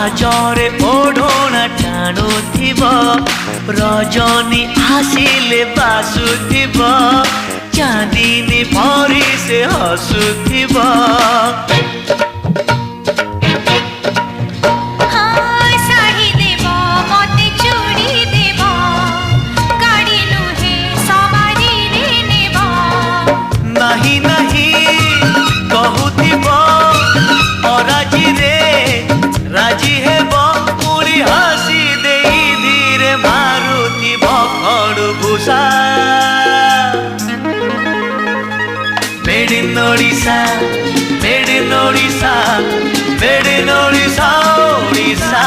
लाजरे ओढ़ना टाणुथिब रजनी आसिले बासुथिब चांदिनी परी से हसुथिब नहीं नहीं कहूथिब अराजी रे राजी हेब पुरी हसी दे धीरे मारुथिब खड़भूषा made in Odisha made in Odisha made in Odisha Odisha.